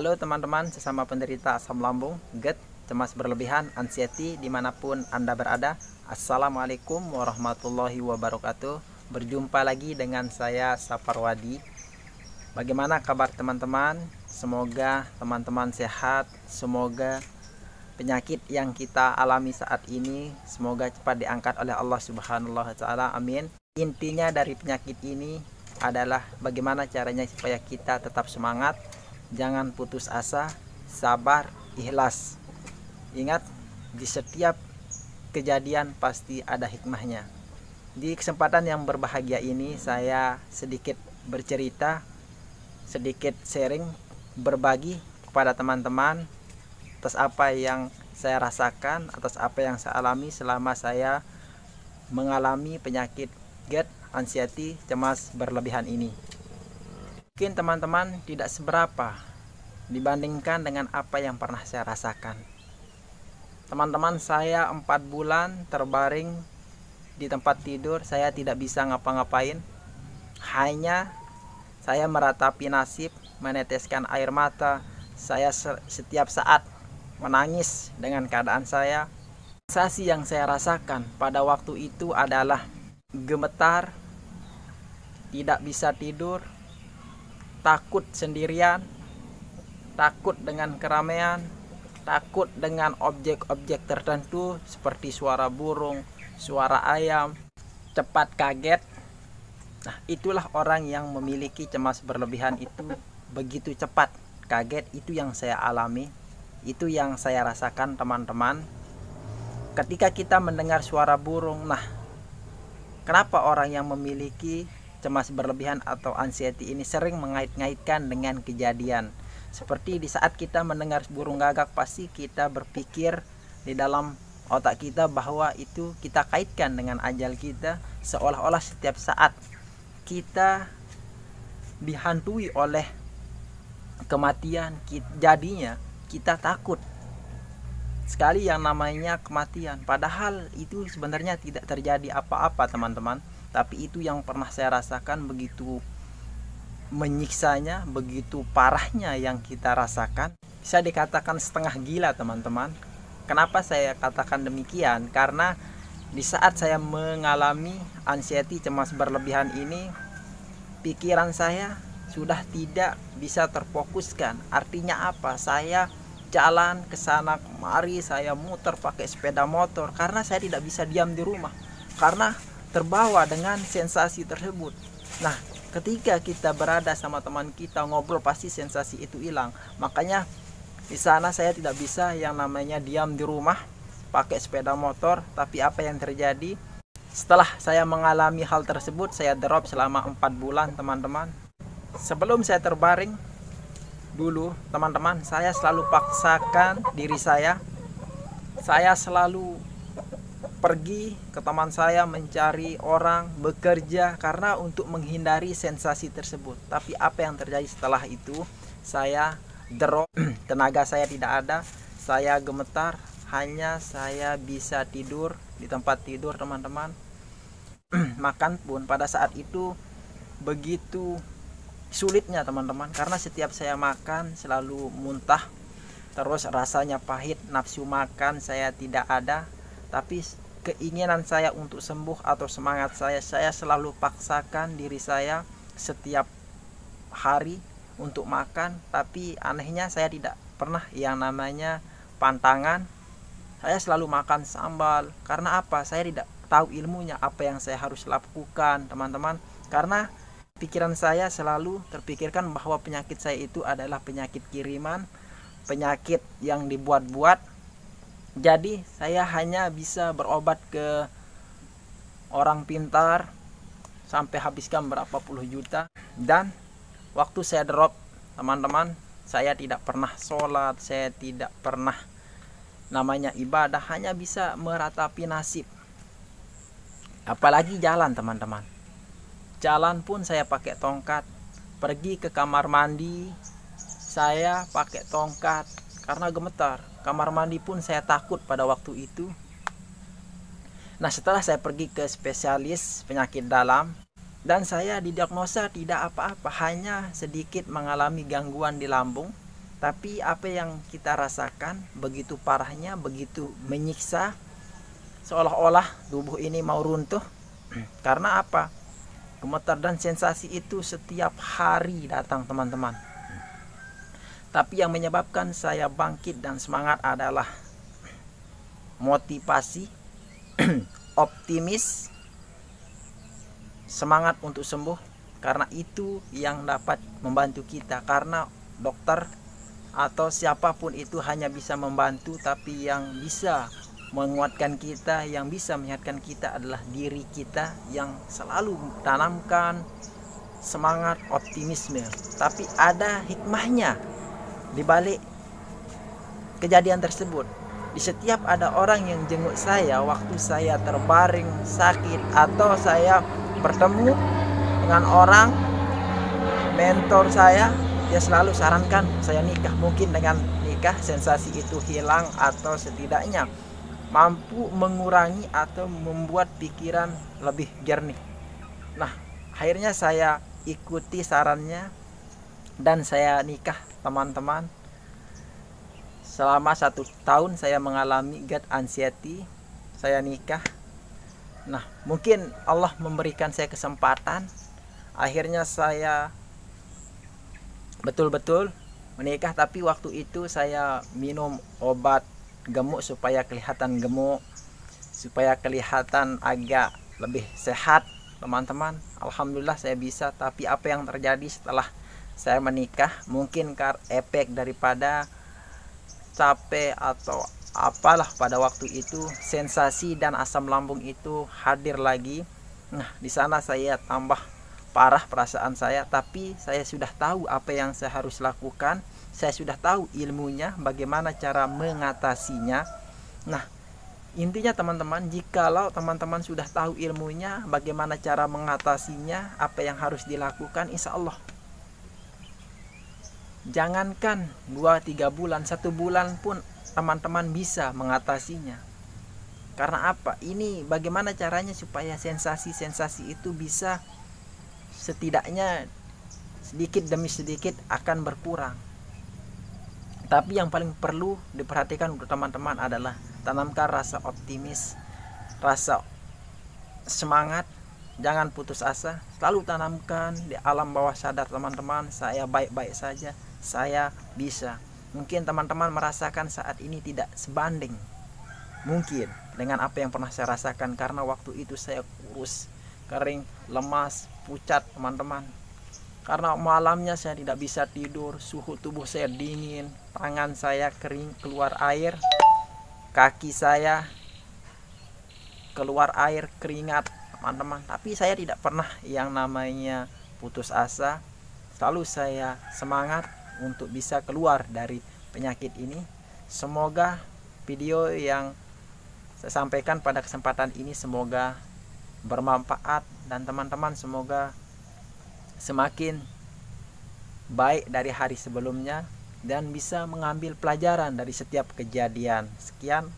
Halo teman-teman sesama penderita asam lambung, GERD, cemas berlebihan, anxiety dimanapun Anda berada. Assalamualaikum warahmatullahi wabarakatuh. Berjumpa lagi dengan saya Saparwadi. Bagaimana kabar teman-teman? Semoga teman-teman sehat. Semoga penyakit yang kita alami saat ini semoga cepat diangkat oleh Allah Subhanahu wa taala. Amin. Intinya dari penyakit ini adalah bagaimana caranya supaya kita tetap semangat, jangan putus asa, sabar, ikhlas. Ingat, di setiap kejadian pasti ada hikmahnya. Di kesempatan yang berbahagia ini saya sedikit bercerita, sedikit sharing, berbagi kepada teman-teman atas apa yang saya rasakan, atas apa yang saya alami selama saya mengalami penyakit GERD, anxiety, cemas berlebihan ini. Mungkin teman-teman tidak seberapa dibandingkan dengan apa yang pernah saya rasakan. Teman-teman, saya 4 bulan terbaring di tempat tidur, saya tidak bisa ngapa-ngapain. Hanya saya meratapi nasib, meneteskan air mata. Saya setiap saat menangis dengan keadaan saya. Sensasi yang saya rasakan pada waktu itu adalah gemetar, tidak bisa tidur, takut sendirian, takut dengan keramaian, takut dengan objek-objek tertentu seperti suara burung, suara ayam, cepat kaget. Nah, itulah orang yang memiliki cemas berlebihan itu begitu cepat kaget. Itu yang saya alami, itu yang saya rasakan teman-teman. Ketika kita mendengar suara burung, nah, kenapa orang yang memiliki cemas berlebihan atau anxiety ini sering mengait-ngaitkan dengan kejadian seperti di saat kita mendengar burung gagak, pasti kita berpikir di dalam otak kita bahwa itu kita kaitkan dengan ajal kita, seolah-olah setiap saat kita dihantui oleh kematian. Jadinya kita takut sekali yang namanya kematian, padahal itu sebenarnya tidak terjadi apa-apa teman-teman. Tapi itu yang pernah saya rasakan, begitu menyiksanya, begitu parahnya yang kita rasakan. Bisa dikatakan setengah gila teman-teman. Kenapa saya katakan demikian? Karena di saat saya mengalami anxiety, cemas berlebihan ini, pikiran saya sudah tidak bisa terfokuskan. Artinya apa? Saya jalan ke sana kemari, saya muter pakai sepeda motor karena saya tidak bisa diam di rumah, karena terbawa dengan sensasi tersebut. Nah, ketika kita berada sama teman kita ngobrol, pasti sensasi itu hilang. Makanya di sana saya tidak bisa yang namanya diam di rumah pakai sepeda motor. Tapi apa yang terjadi setelah saya mengalami hal tersebut, saya drop selama 4 bulan teman-teman. Sebelum saya terbaring dulu teman-teman, saya selalu paksakan diri saya selalu pergi ke teman saya, mencari orang, bekerja karena untuk menghindari sensasi tersebut. Tapi apa yang terjadi setelah itu? Saya drop, tenaga saya tidak ada, saya gemetar, hanya saya bisa tidur di tempat tidur teman-teman. Makan pun pada saat itu begitu sulitnya teman-teman, karena setiap saya makan selalu muntah, terus rasanya pahit, nafsu makan saya tidak ada. Tapi keinginan saya untuk sembuh atau semangat saya selalu paksakan diri saya setiap hari untuk makan. Tapi anehnya saya tidak pernah yang namanya pantangan. Saya selalu makan sambal. Karena apa? Saya tidak tahu ilmunya apa yang saya harus lakukan teman-teman. Karena pikiran saya selalu terpikirkan bahwa penyakit saya itu adalah penyakit kiriman, penyakit yang dibuat-buat. Jadi saya hanya bisa berobat ke orang pintar sampai habiskan berapa puluh juta. Dan waktu saya drop teman-teman, saya tidak pernah sholat, saya tidak pernah namanya ibadah, hanya bisa meratapi nasib. Apalagi jalan teman-teman, jalan pun saya pakai tongkat. Pergi ke kamar mandi saya pakai tongkat karena gemetar. Kamar mandi pun saya takut pada waktu itu. Nah, setelah saya pergi ke spesialis penyakit dalam, dan saya didiagnosa tidak apa-apa, hanya sedikit mengalami gangguan di lambung. Tapi apa yang kita rasakan begitu parahnya, begitu menyiksa, seolah-olah tubuh ini mau runtuh. Karena apa? Gemetar dan sensasi itu setiap hari datang, teman-teman. Tapi yang menyebabkan saya bangkit dan semangat adalah motivasi, optimis, semangat untuk sembuh. Karena itu yang dapat membantu kita. Karena dokter atau siapapun itu hanya bisa membantu, tapi yang bisa menguatkan kita, yang bisa menyehatkan kita adalah diri kita yang selalu tanamkan semangat optimisme. Tapi ada hikmahnya di balik kejadian tersebut. Di setiap ada orang yang jenguk saya waktu saya terbaring sakit, atau saya bertemu dengan orang mentor saya, dia selalu sarankan saya nikah. Mungkin dengan nikah sensasi itu hilang, atau setidaknya mampu mengurangi atau membuat pikiran lebih jernih. Nah, akhirnya saya ikuti sarannya dan saya nikah, teman-teman. Selama 1 tahun saya mengalami gut anxiety, saya nikah. Nah, mungkin Allah memberikan saya kesempatan. Akhirnya saya betul-betul menikah. Tapi waktu itu saya minum obat gemuk supaya kelihatan gemuk, supaya kelihatan agak lebih sehat, teman-teman. Alhamdulillah saya bisa. Tapi apa yang terjadi setelah saya menikah, mungkin efek daripada capek atau apalah pada waktu itu, sensasi dan asam lambung itu hadir lagi. Nah, di sana saya tambah parah perasaan saya. Tapi saya sudah tahu apa yang saya harus lakukan. Saya sudah tahu ilmunya, bagaimana cara mengatasinya. Nah, intinya teman-teman, jikalau teman-teman sudah tahu ilmunya, bagaimana cara mengatasinya, apa yang harus dilakukan, insya Allah jangankan 2-3 bulan, 1 bulan pun teman-teman bisa mengatasinya. Karena apa? Ini bagaimana caranya supaya sensasi-sensasi itu bisa setidaknya sedikit demi sedikit akan berkurang. Tapi yang paling perlu diperhatikan untuk teman-teman adalah tanamkan rasa optimis, rasa semangat, jangan putus asa. Selalu tanamkan di alam bawah sadar teman-teman, saya baik-baik saja, saya bisa. Mungkin teman-teman merasakan saat ini tidak sebanding mungkin dengan apa yang pernah saya rasakan, karena waktu itu saya kurus, kering, lemas, pucat, teman-teman. Karena malamnya saya tidak bisa tidur, suhu tubuh saya dingin, tangan saya kering, keluar air, kaki saya keluar air, keringat, teman-teman. Tapi saya tidak pernah yang namanya putus asa. Selalu saya semangat untuk bisa keluar dari penyakit ini. Semoga video yang saya sampaikan pada kesempatan ini semoga bermanfaat, dan teman-teman semoga semakin baik dari hari sebelumnya dan bisa mengambil pelajaran dari setiap kejadian. Sekian,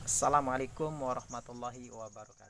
assalamualaikum warahmatullahi wabarakatuh.